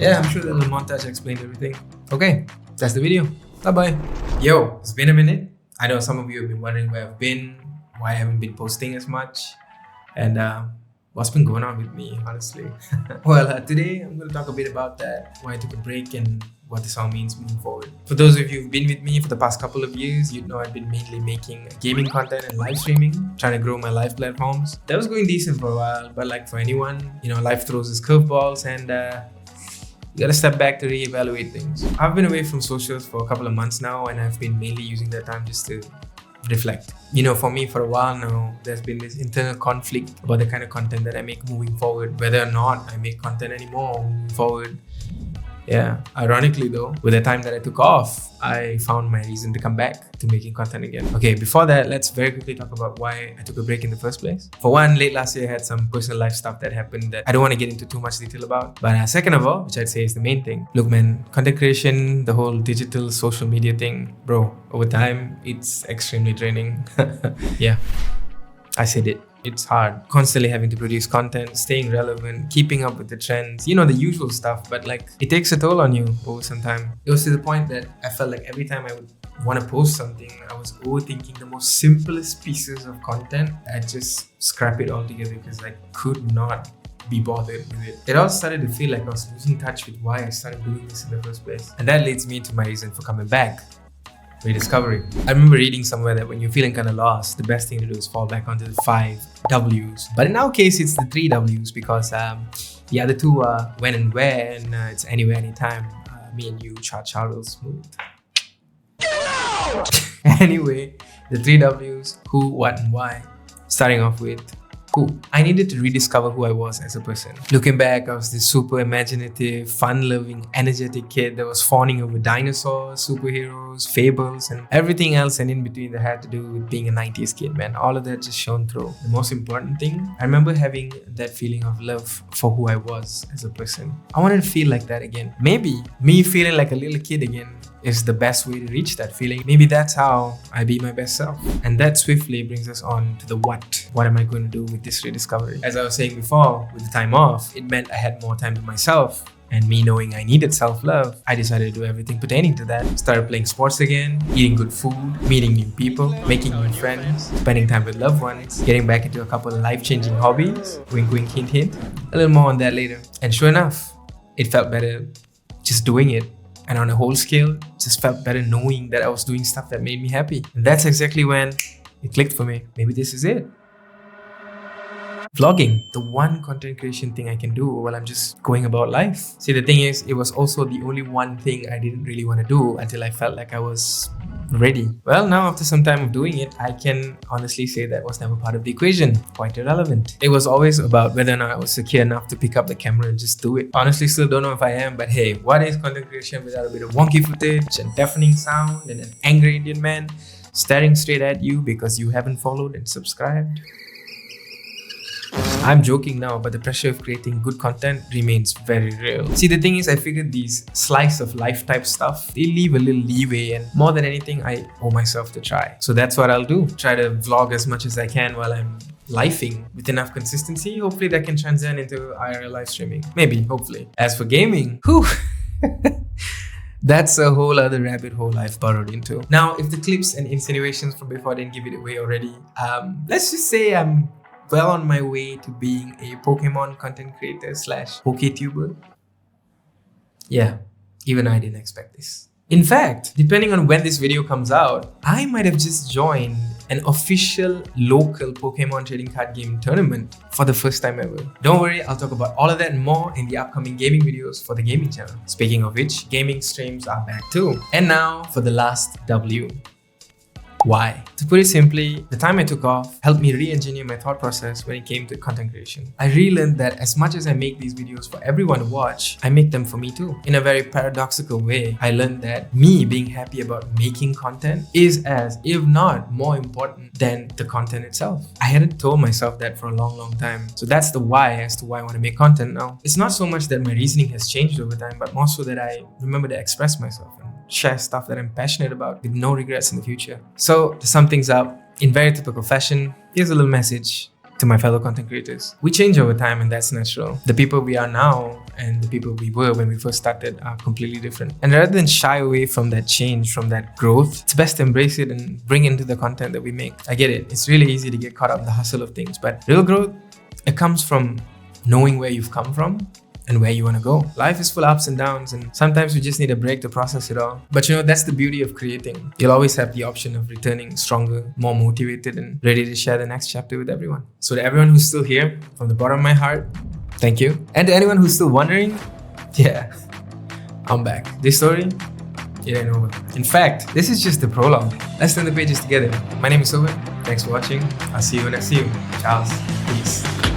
Yeah, I'm sure the little montage explained everything. Okay, that's the video. Bye-bye. Yo, it's been a minute. I know some of you have been wondering where I've been, why I haven't been posting as much, and what's been going on with me, honestly. Well, today I'm going to talk a bit about that, why I took a break and what this all means moving forward. For those of you who've been with me for the past couple of years, you'd know I've been mainly making gaming content and live streaming, trying to grow my live platforms. That was going decent for a while, but like for anyone, life throws its curveballs and you gotta step back to reevaluate things. I've been away from socials for a couple of months now, and I've been mainly using that time just to reflect. For me, for a while now, there's been this internal conflict about the kind of content that I make moving forward, whether or not I make content anymore moving forward. Yeah, ironically though, with the time that I took off, I found my reason to come back to making content again. Okay, before that, let's very quickly talk about why I took a break in the first place. For one, late last year I had some personal life stuff that happened that I don't want to get into too much detail about. But second of all, which I'd say is the main thing. Look man, content creation, the whole digital social media thing, bro, over time, it's extremely draining. Yeah, I said it. It's hard. Constantly having to produce content, staying relevant, keeping up with the trends, the usual stuff, but it takes a toll on you over some time. It was to the point that I felt like every time I would want to post something, I was overthinking the most simplest pieces of content. I'd just scrap it all together because I could not be bothered with it. It all started to feel like I was losing touch with why I started doing this in the first place. And that leads me to my reason for coming back. Rediscovery. I remember reading somewhere that when you're feeling kind of lost, the best thing to do is fall back onto the 5 W's. But in our case, it's the 3 W's because the other 2 are when and where, and it's anywhere, anytime. Me and you, cha-cha real smooth. Get out! Anyway, the 3 W's, who, what, and why. Starting off with who. I needed to rediscover who I was as a person. Looking back, I was this super imaginative, fun-loving, energetic kid that was fawning over dinosaurs, superheroes, fables, and everything else and in between that had to do with being a 90s kid, man. All of that just shone through. The most important thing, I remember having that feeling of love for who I was as a person. I wanted to feel like that again. Maybe me feeling like a little kid again is the best way to reach that feeling. Maybe that's how I be my best self. And that swiftly brings us on to the what. What am I going to do with this rediscovery? As I was saying before, with the time off, it meant I had more time to myself. And me knowing I needed self-love, I decided to do everything pertaining to that. Started playing sports again, eating good food, meeting new people, making new friends, spending time with loved ones, getting back into a couple of life-changing hobbies. Wink, wink, hint, hint. A little more on that later. And sure enough, it felt better just doing it. And on a whole scale, it just felt better knowing that I was doing stuff that made me happy. And that's exactly when it clicked for me. Maybe this is it. Vlogging, the one content creation thing I can do while I'm just going about life. See, the thing is, it was also the only one thing I didn't really want to do until I felt like I was ready. Well, now after some time of doing it, I can honestly say that was never part of the equation. Quite irrelevant. It was always about whether or not I was secure enough to pick up the camera and just do it. Honestly, still don't know if I am, but hey, what is content creation without a bit of wonky footage and deafening sound and an angry Indian man staring straight at you because you haven't followed and subscribed? I'm joking now, but the pressure of creating good content remains very real. See, the thing is, I figured these slice of life type stuff, they leave a little leeway, and more than anything, I owe myself to try. So that's what I'll do. Try to vlog as much as I can while I'm lifing with enough consistency. Hopefully that can transcend into IRL live streaming. Maybe, hopefully. As for gaming, whew. That's a whole other rabbit hole I've burrowed into. Now, if the clips and insinuations from before didn't give it away already, let's just say I'm well on my way to being a Pokemon content creator / PokeTuber. Yeah, even I didn't expect this. In fact, depending on when this video comes out, I might have just joined an official local Pokemon trading card game tournament for the first time ever. Don't worry, I'll talk about all of that and more in the upcoming gaming videos for the gaming channel. Speaking of which, gaming streams are back too. And now for the last W. Why? To put it simply, the time I took off helped me re-engineer my thought process when it came to content creation. I relearned that as much as I make these videos for everyone to watch, I make them for me too. In a very paradoxical way, I learned that me being happy about making content is as, if not more important than the content itself. I hadn't told myself that for a long time. So that's the why as to why I want to make content now. It's not so much that my reasoning has changed over time, but more so that I remember to express myself and share stuff that I'm passionate about with no regrets in the future. So to sum things up, in very typical fashion, here's a little message to my fellow content creators. We change over time, and that's natural. The people we are now and the people we were when we first started are completely different. And rather than shy away from that change, from that growth, it's best to embrace it and bring into the content that we make. I get it. It's really easy to get caught up in the hustle of things, but real growth, it comes from knowing where you've come from and where you want to go. Life is full of ups and downs, and sometimes we just need a break to process it all. But that's the beauty of creating. You'll always have the option of returning stronger, more motivated, and ready to share the next chapter with everyone. So to everyone who's still here, from the bottom of my heart, thank you. And to anyone who's still wondering, yeah, I'm back. This story, it ain't over. In fact, this is just the prologue. Let's turn the pages together. My name is Soban. Thanks for watching. I'll see you when I see you. Ciao. Peace.